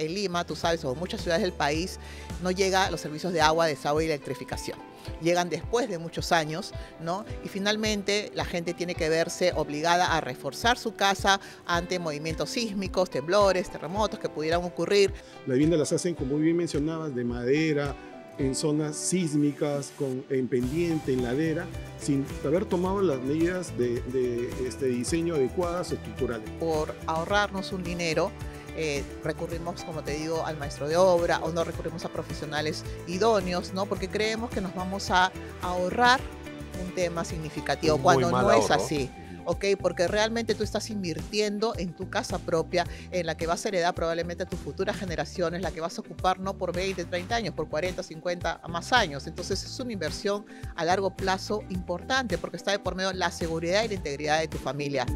en Lima, tú sabes, o en muchas ciudades del país, no llega a los servicios de agua, desagüe y electrificación. Llegan después de muchos años, ¿no? Y finalmente la gente tiene que verse obligada a reforzar su casa ante movimientos sísmicos, temblores, terremotos que pudieran ocurrir. Las viviendas las hacen, como muy bien mencionabas, de madera, en zonas sísmicas, en pendiente, en ladera, sin haber tomado las medidas de diseño adecuadas estructurales. Por ahorrarnos un dinero, recurrimos, como te digo, al maestro de obra o no recurrimos a profesionales idóneos, ¿no? Porque creemos que nos vamos a ahorrar un tema significativo cuando no es así. ¿Ok? Porque realmente tú estás invirtiendo en tu casa propia, en la que vas a heredar probablemente a tus futuras generaciones, la que vas a ocupar no por 20, 30 años, por 40, 50 más años. Entonces es una inversión a largo plazo importante porque está de por medio la seguridad y la integridad de tu familia.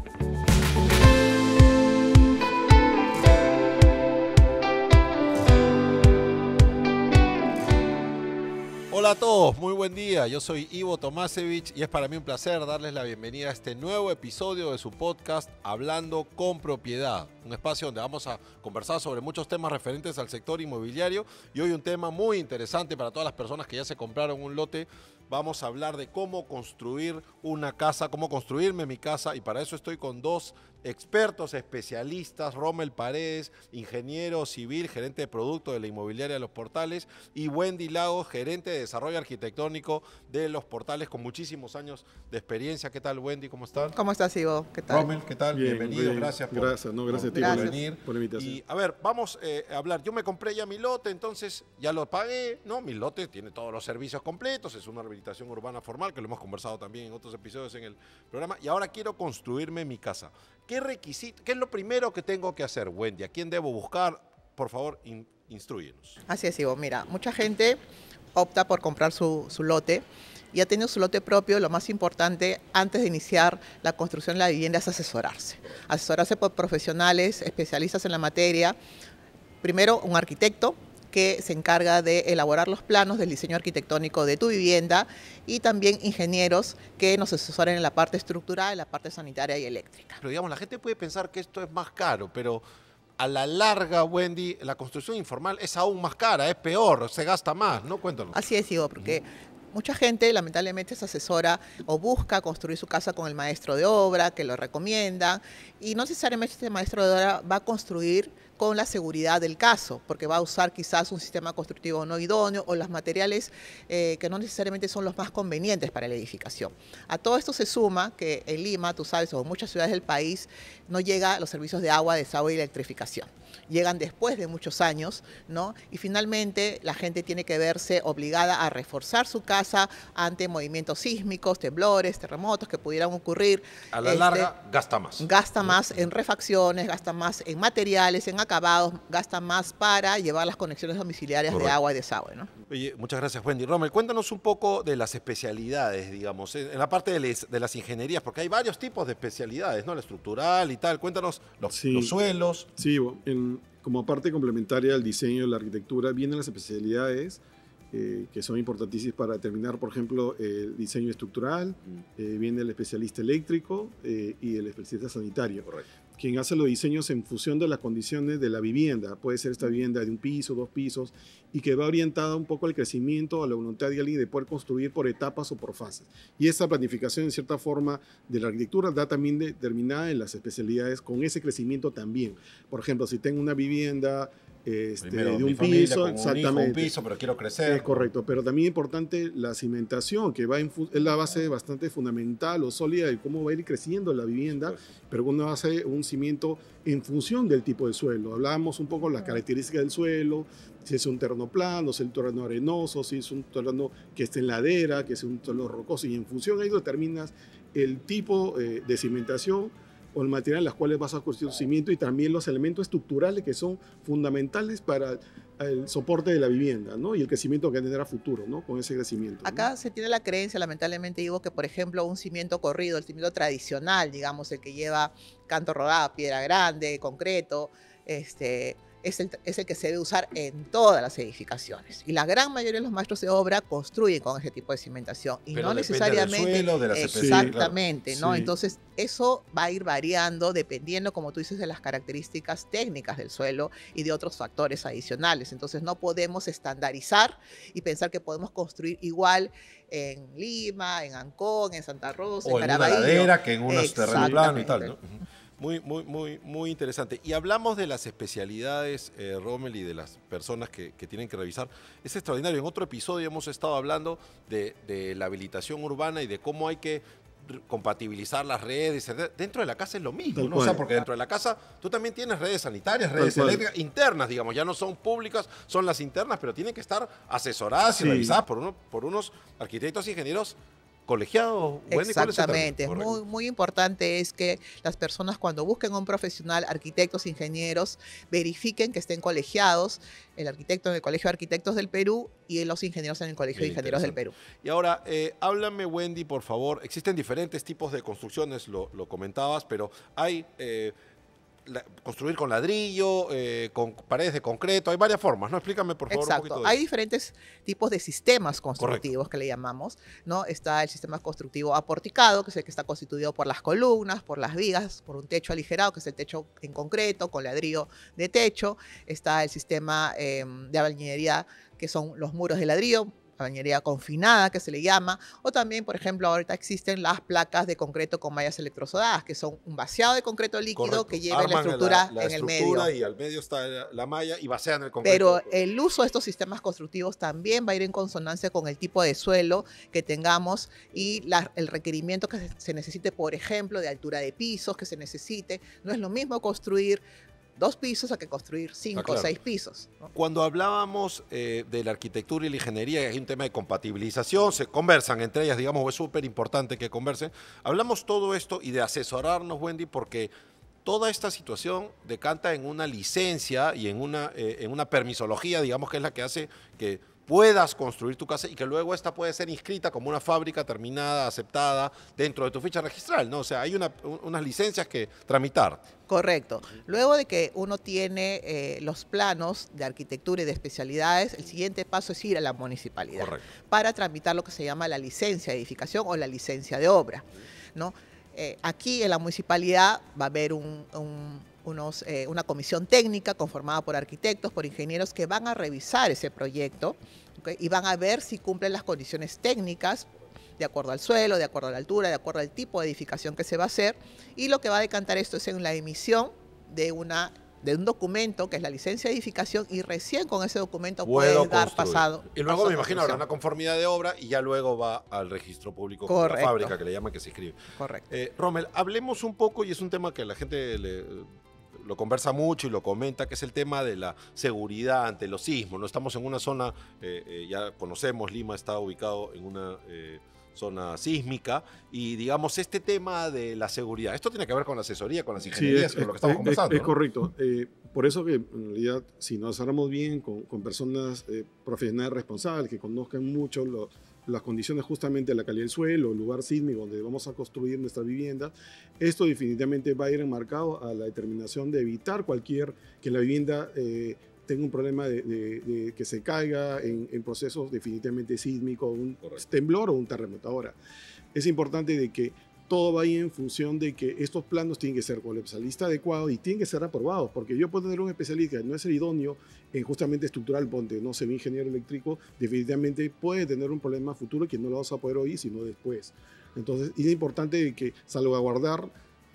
Hola a todos, muy buen día. Yo soy Ivo Tomasevich y es para mí un placer darles la bienvenida a este nuevo episodio de su podcast Hablando con Propiedad. Un espacio donde vamos a conversar sobre muchos temas referentes al sector inmobiliario y hoy un tema muy interesante para todas las personas que ya se compraron un lote. Vamos a hablar de cómo construir una casa, cómo construirme mi casa y para eso estoy con dos expertos, especialistas, Rommel Paredes, ingeniero civil, gerente de producto de la inmobiliaria de Los Portales y Wendy Lagos, gerente de desarrollo arquitectónico de Los Portales con muchísimos años de experiencia. ¿Qué tal, Wendy? ¿Cómo están? ¿Cómo estás, Ivo? ¿Qué tal? Rommel, ¿qué tal? Bien, bienvenido, bien. Gracias por venir. Por la invitación. Y a ver, vamos a hablar. Yo me compré ya mi lote, entonces ya lo pagué, ¿no? Mi lote tiene todos los servicios completos, es una rehabilitación urbana formal, que lo hemos conversado también en otros episodios en el programa, y ahora quiero construirme mi casa. ¿Qué requisito, qué es lo primero que tengo que hacer, Wendy? ¿A quién debo buscar? Por favor, instrúyenos. Así es, Ivo. Mira, mucha gente opta por comprar su lote y ha tenido su lote propio. Lo más importante antes de iniciar la construcción de la vivienda es asesorarse. Asesorarse por profesionales, especialistas en la materia. Primero, un arquitecto que se encarga de elaborar los planos del diseño arquitectónico de tu vivienda y también ingenieros que nos asesoren en la parte estructural, en la parte sanitaria y eléctrica. Pero digamos, la gente puede pensar que esto es más caro, pero a la larga, Wendy, la construcción informal es aún más cara, es peor, se gasta más, ¿no? Cuéntanos. Así es, Ivo, porque mucha gente lamentablemente se asesora o busca construir su casa con el maestro de obra, que lo recomiendan, y no necesariamente este maestro de obra va a construir con la seguridad del caso, porque va a usar quizás un sistema constructivo no idóneo o los materiales que no necesariamente son los más convenientes para la edificación. A todo esto se suma que en Lima, tú sabes, o en muchas ciudades del país, no llega a los servicios de agua, desagüe y electrificación. Llegan después de muchos años, ¿no? Y finalmente la gente tiene que verse obligada a reforzar su casa ante movimientos sísmicos, temblores, terremotos que pudieran ocurrir. A la larga, gasta más. Gasta más en refacciones, gasta más en materiales, en acabados, gasta más para llevar las conexiones domiciliarias de agua y desagüe, ¿no? Oye, muchas gracias, Wendy. Rommel, cuéntanos un poco de las especialidades, digamos, en la parte de las ingenierías, porque hay varios tipos de especialidades, ¿no? La estructural y tal. Cuéntanos los suelos. Sí, como parte complementaria al diseño de la arquitectura, vienen las especialidades que son importantísimas para determinar, por ejemplo, el diseño estructural, viene el especialista eléctrico y el especialista sanitario. Correcto. Quien hace los diseños en función de las condiciones de la vivienda. Puede ser esta vivienda de un piso, 2 pisos, y que va orientada un poco al crecimiento, a la voluntad de alguien de poder construir por etapas o por fases. Y esa planificación, en cierta forma, de la arquitectura da también determinada en las especialidades con ese crecimiento también. Por ejemplo, si tengo una vivienda de un piso, exactamente. Un piso, pero quiero crecer. Es correcto, pero también importante la cimentación, que es la base bastante fundamental o sólida de cómo va a ir creciendo la vivienda, pero uno hace un cimiento en función del tipo de suelo. Hablábamos un poco de las características del suelo, si es un terreno plano, si es un terreno arenoso, si es un terreno que esté en ladera, que es un terreno rocoso, y en función a ello determinas el tipo de cimentación o el material en las cuales vas a construir tu cimiento y también los elementos estructurales que son fundamentales para el soporte de la vivienda, ¿no? Y el crecimiento que tendrá futuro, ¿no? Con ese crecimiento, ¿no? Acá se tiene la creencia, lamentablemente digo, que por ejemplo un cimiento corrido, el cimiento tradicional, digamos, el que lleva canto rodado, piedra grande, concreto, es el que se debe usar en todas las edificaciones. Y la gran mayoría de los maestros de obra construyen con ese tipo de cimentación. Y Pero no depende necesariamente. del suelo, de las especificaciones. Exactamente, Sí, ¿no? claro. Entonces, eso va a ir variando dependiendo, como tú dices, de las características técnicas del suelo y de otros factores adicionales. Entonces, no podemos estandarizar y pensar que podemos construir igual en Lima, en Ancón, en Santa Rosa, O en en una Caraballo. ladera que en unos terrenos planos y tal, ¿no? Exactamente. Ujú. Muy interesante. Y hablamos de las especialidades, Rommel, y de las personas que tienen que revisar. Es extraordinario. En otro episodio hemos estado hablando de la habilitación urbana y de cómo hay que compatibilizar las redes. Dentro de la casa es lo mismo, Tal ¿no? O sea, cual. porque dentro de la casa tú también tienes redes sanitarias, Tal redes cual. eléctricas internas, digamos. Ya no son públicas, son las internas, pero tienen que estar asesoradas y Sí. revisadas por unos arquitectos e ingenieros colegiados. Wendy, ¿cuál es el término? Exactamente, Correcto. muy importante es que las personas cuando busquen un profesional, arquitectos, ingenieros, verifiquen que estén colegiados, el arquitecto en el Colegio de Arquitectos del Perú y los ingenieros en el Colegio de Bien Ingenieros del interesante. Perú. Y ahora, háblame, Wendy, por favor. Existen diferentes tipos de construcciones, lo comentabas, pero hay construir con ladrillo, con paredes de concreto, hay varias formas, ¿no? Explícame, por favor, un poquito Exacto. de Hay eso. diferentes tipos de sistemas constructivos que le llamamos, ¿no? Está el sistema constructivo aporticado, que es el que está constituido por las columnas, por las vigas, por un techo aligerado, que es el techo en concreto, con ladrillo de techo. Está el sistema de albañilería, que son los muros de ladrillo, albañilería confinada, que se le llama, o también, por ejemplo, ahorita existen las placas de concreto con mallas electrosodadas, que son un vaciado de concreto líquido Correcto. que lleva la Arman estructura la en el estructura medio. y al medio está la malla y vacían el concreto. Pero el uso de estos sistemas constructivos también va a ir en consonancia con el tipo de suelo que tengamos y el requerimiento que se necesite, por ejemplo, de altura de pisos que se necesite. No es lo mismo construir 2 pisos a que construir 5 claro. o 6 pisos, ¿no? Cuando hablábamos de la arquitectura y la ingeniería, hay un tema de compatibilización, se conversan entre ellas, digamos, es súper importante que conversen. Hablamos todo esto y de asesorarnos, Wendy, porque toda esta situación decanta en una licencia y en una permisología, digamos, que es la que hace que puedas construir tu casa y que luego esta puede ser inscrita como una fábrica terminada, aceptada dentro de tu ficha registral, ¿no? O sea, hay unas licencias que tramitar. Correcto. Luego de que uno tiene los planos de arquitectura y de especialidades, el siguiente paso es ir a la municipalidad Correcto. para tramitar lo que se llama la licencia de edificación o la licencia de obra, ¿no? Aquí en la municipalidad va a haber una comisión técnica conformada por arquitectos, por ingenieros que van a revisar ese proyecto, ¿ok? Y van a ver si cumplen las condiciones técnicas de acuerdo al suelo, de acuerdo a la altura, de acuerdo al tipo de edificación que se va a hacer. Y lo que va a decantar esto es en la emisión de un documento que es la licencia de edificación y recién con ese documento puedes dar construir. pasado. Y luego paso me a imagino habrá construcción. una conformidad de obra y ya luego va al registro público como la Correcto. fábrica que le llaman que se inscribe. Correcto. Rommel, hablemos un poco, y es un tema que la gente lo conversa mucho y lo comenta, que es el tema de la seguridad ante los sismos. No estamos en una zona, ya conocemos, Lima está ubicado en una zona sísmica, y digamos este tema de la seguridad, esto tiene que ver con la asesoría, con las ingenierías, con lo que estamos conversando. Es ¿no? correcto. Por eso que en realidad, si nos asesoramos bien con personas profesionales responsables que conozcan mucho las condiciones justamente de la calidad del suelo, el lugar sísmico donde vamos a construir nuestra vivienda, esto definitivamente va a ir enmarcado a la determinación de evitar que la vivienda tenga un problema de que se caiga en procesos definitivamente sísmicos, un Correcto. temblor o un terremoto. Ahora, es importante de que todo vaya en función de que estos planos tienen que ser con el especialista adecuado y tienen que ser aprobados, porque yo puedo tener un especialista que no es el idóneo en justamente estructural, ponte, no sé, un ingeniero eléctrico, definitivamente puede tener un problema futuro que no lo vas a poder oír, sino después. Entonces, y es importante que salvaguardar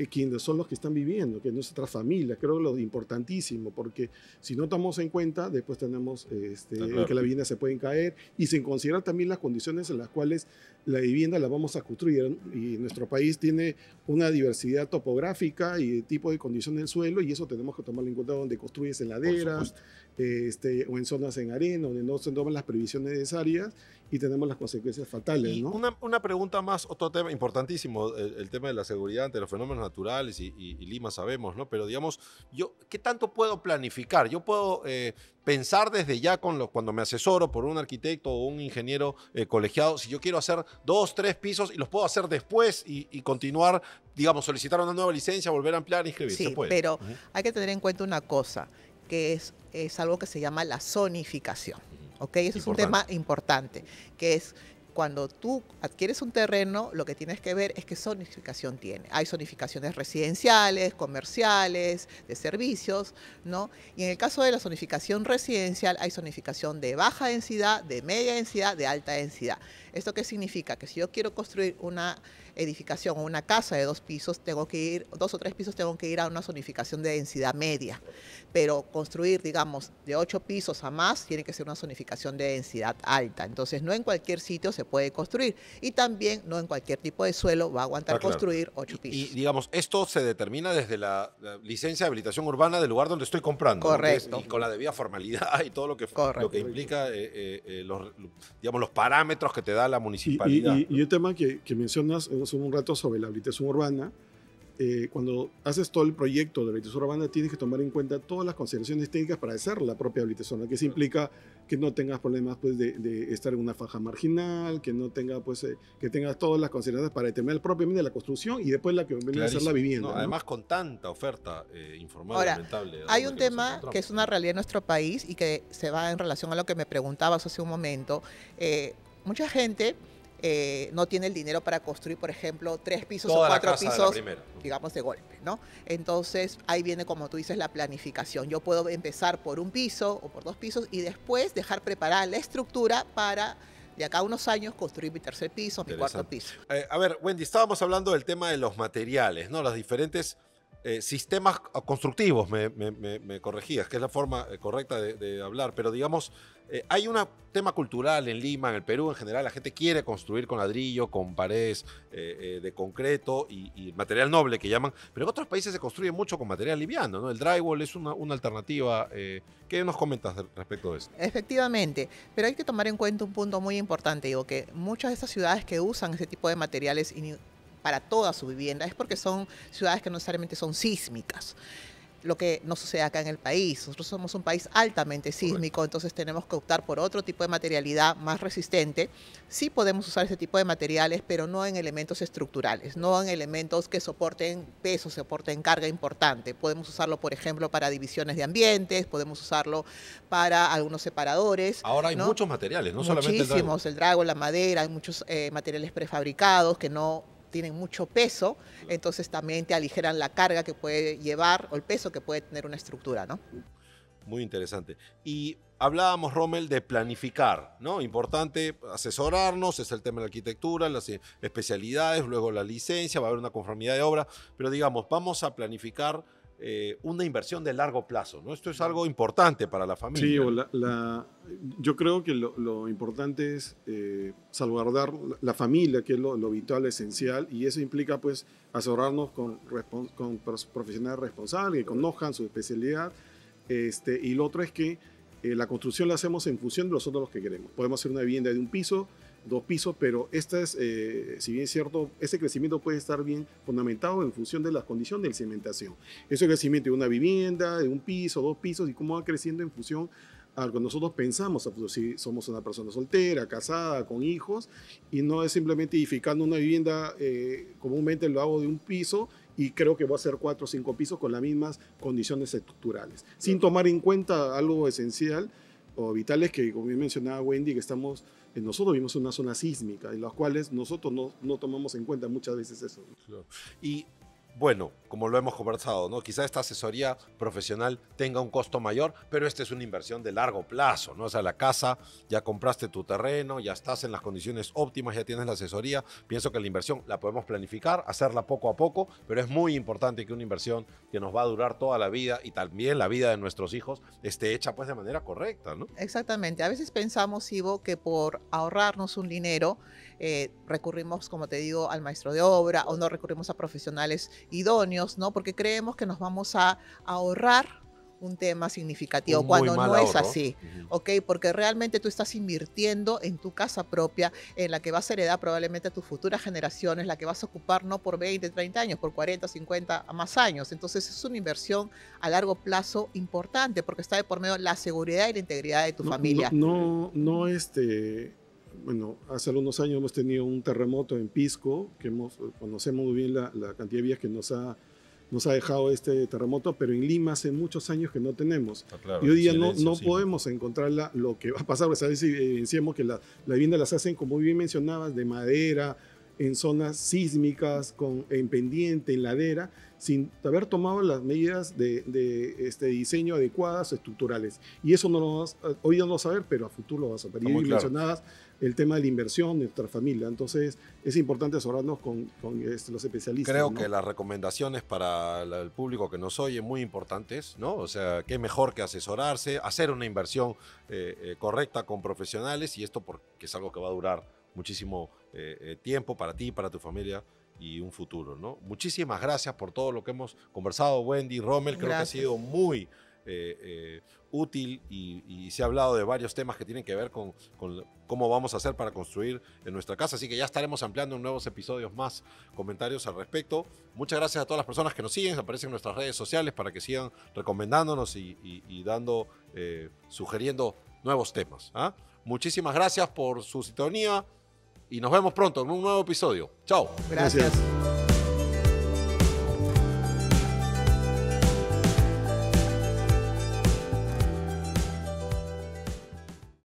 quienes son los que están viviendo, que es nuestra familia, creo que lo importantísimo, porque si no tomamos en cuenta, después tenemos claro. que la vivienda se pueden caer y sin considerar también las condiciones en las cuales la vivienda la vamos a construir. Y nuestro país tiene una diversidad topográfica y de tipo de condición del suelo, y eso tenemos que tomarlo en cuenta donde construyes en laderas o en zonas en arena, donde no se toman las previsiones necesarias y tenemos las consecuencias fatales, Y ¿no? una pregunta más, otro tema importantísimo, el tema de la seguridad ante los fenómenos naturales y Lima sabemos, ¿no? Pero digamos, ¿qué tanto puedo planificar? Yo puedo pensar desde ya cuando me asesoro por un arquitecto o un ingeniero colegiado, si yo quiero hacer 2, 3 pisos y los puedo hacer después y continuar, digamos, solicitar una nueva licencia, volver a ampliar, inscribir. Sí, ¿Se puede? pero hay que tener en cuenta una cosa, que es algo que se llama la zonificación. ¿Ok? Eso es un Importante. tema importante, que es cuando tú adquieres un terreno, lo que tienes que ver es qué zonificación tiene. Hay zonificaciones residenciales, comerciales, de servicios, ¿no? Y en el caso de la zonificación residencial, hay zonificación de baja densidad, de media densidad, de alta densidad. ¿Esto qué significa? Que si yo quiero construir una edificación o una casa de 2 pisos, 2 o 3 pisos, tengo que ir a una zonificación de densidad media. Pero construir, digamos, de 8 pisos a más, tiene que ser una zonificación de densidad alta. Entonces, no en cualquier sitio se puede construir. Y también no en cualquier tipo de suelo va a aguantar Claro. construir 8 Y, pisos. digamos, esto se determina desde la licencia de habilitación urbana del lugar donde estoy comprando. ¿no? Correcto. Y con la debida formalidad y todo lo que Correcto. implica los parámetros que te da la municipalidad. Y un tema que mencionas hace un rato sobre la habilitación urbana, cuando haces todo el proyecto de habilitación urbana tienes que tomar en cuenta todas las consideraciones técnicas para hacer la propia habilitación, que eso implica que no tengas problemas pues, de estar en una faja marginal, que no tenga, pues, que tengas todas las consideraciones para determinar propiamente la construcción y después la que viene a ser la vivienda. No, ¿no? Además, con tanta oferta informal, Ahora, lamentable. hay un nos tema encontramos. que es una realidad en nuestro país y que se va en relación a lo que me preguntabas hace un momento. Mucha gente no tiene el dinero para construir, por ejemplo, 3 pisos Toda o la 4 casa de la pisos, primera. digamos, de golpe, ¿no? Entonces, ahí viene, como tú dices, la planificación. Yo puedo empezar por 1 piso o por 2 pisos y después dejar preparada la estructura para, de acá a unos años, construir mi 3er piso, mi 4º piso. A ver, Wendy, estábamos hablando del tema de los materiales, ¿no? Los diferentes sistemas constructivos, me corregías, que es la forma correcta de hablar, pero digamos, hay un tema cultural en Lima, en el Perú en general, la gente quiere construir con ladrillo, con paredes de concreto y material noble que llaman, pero en otros países se construye mucho con material liviano, ¿no? El drywall es una alternativa. ¿Qué nos comentas respecto de esto? Efectivamente, pero hay que tomar en cuenta un punto muy importante, digo, que muchas de estas ciudades que usan ese tipo de materiales para toda su vivienda es porque son ciudades que no necesariamente son sísmicas. Lo que no sucede acá en el país. Nosotros somos un país altamente sísmico, correcto. Entonces tenemos que optar por otro tipo de materialidad más resistente. Sí podemos usar ese tipo de materiales, pero no en elementos estructurales, no en elementos que soporten peso, soporten carga importante. Podemos usarlo, por ejemplo, para divisiones de ambientes, podemos usarlo para algunos separadores. Ahora hay, ¿no?, muchos materiales, no solamente el drywall. Muchísimos, el drywall, la madera, hay muchos materiales prefabricados que no tienen mucho peso, entonces también te aligeran la carga que puede llevar o el peso que puede tener una estructura, ¿no? Muy interesante. Y hablábamos, Rommel, de planificar, ¿no? Importante asesorarnos, es el tema de la arquitectura, las especialidades, luego la licencia, va a haber una conformidad de obra, pero digamos, vamos a planificar una inversión de largo plazo, ¿no? Esto es algo importante para la familia. Sí, yo creo que lo importante es salvaguardar la familia, que es lo vital, esencial, y eso implica pues asesorarnos con profesionales responsables que conozcan su especialidad, y lo otro es que la construcción la hacemos en función de nosotros los que queremos. Podemos hacer una vivienda de 1 piso, 2 pisos, pero si bien es cierto, ese crecimiento puede estar bien fundamentado en función de las condiciones de cimentación. Ese crecimiento de una vivienda, de 1 piso, 2 pisos, y cómo va creciendo en función a lo que nosotros pensamos, si somos una persona soltera, casada, con hijos, y no es simplemente edificando una vivienda, comúnmente lo hago de 1 piso, y creo que voy a hacer 4 o 5 pisos con las mismas condiciones estructurales, sin tomar en cuenta algo esencial o vital, es que, como bien mencionaba Wendy, que nosotros vivimos en una zona sísmica, en las cuales nosotros no tomamos en cuenta muchas veces eso. Claro. Y bueno, como lo hemos conversado, ¿no? Quizá esta asesoría profesional tenga un costo mayor, pero esta es una inversión de largo plazo, ¿no? O sea, la casa, ya compraste tu terreno, ya estás en las condiciones óptimas, ya tienes la asesoría. Pienso que la inversión la podemos planificar, hacerla poco a poco, pero es muy importante que una inversión que nos va a durar toda la vida y también la vida de nuestros hijos esté hecha pues de manera correcta, ¿no? Exactamente. A veces pensamos, Ivo, que por ahorrarnos un dinero recurrimos, como te digo, al maestro de obra o no recurrimos a profesionales idóneos, ¿no? Porque creemos que nos vamos a ahorrar un tema significativo, cuando no es así, ¿ok? Porque realmente tú estás invirtiendo en tu casa propia, en la que vas a heredar probablemente a tus futuras generaciones, la que vas a ocupar no por 20, 30 años, por 40, 50 más años. Entonces es una inversión a largo plazo importante, porque está de por medio la seguridad y la integridad de tu familia. Bueno, hace algunos años hemos tenido un terremoto en Pisco, que conocemos muy bien la cantidad de vías que nos ha nos ha dejado este terremoto, pero en Lima hace muchos años que no tenemos. Claro, y hoy día no silencio, sí. podemos encontrar lo que va a pasar. Pues a veces evidenciamos que la vivienda las hacen, como bien mencionabas, de madera, en zonas sísmicas, en pendiente, en ladera, sin haber tomado las medidas de diseño adecuadas, estructurales. Y eso hoy no lo vamos a ver, pero a futuro lo vamos a ver. Y mencionabas el tema de la inversión de nuestra familia. Entonces, es importante asesorarnos con los especialistas. Creo ¿no? que las recomendaciones para el público que nos oye muy importantes, ¿no? O sea, qué mejor que asesorarse, hacer una inversión correcta con profesionales, y esto porque es algo que va a durar muchísimo tiempo para ti, para tu familia y un futuro, ¿no? Muchísimas gracias por todo lo que hemos conversado, Wendy, Rommel. Creo que ha sido muy útil y se ha hablado de varios temas que tienen que ver con cómo vamos a hacer para construir en nuestra casa, así que ya estaremos ampliando en nuevos episodios más comentarios al respecto. Muchas gracias a todas las personas que nos siguen, aparecen en nuestras redes sociales para que sigan recomendándonos y dando, sugiriendo nuevos temas. Muchísimas gracias por su sintonía y nos vemos pronto en un nuevo episodio. Chao. Gracias.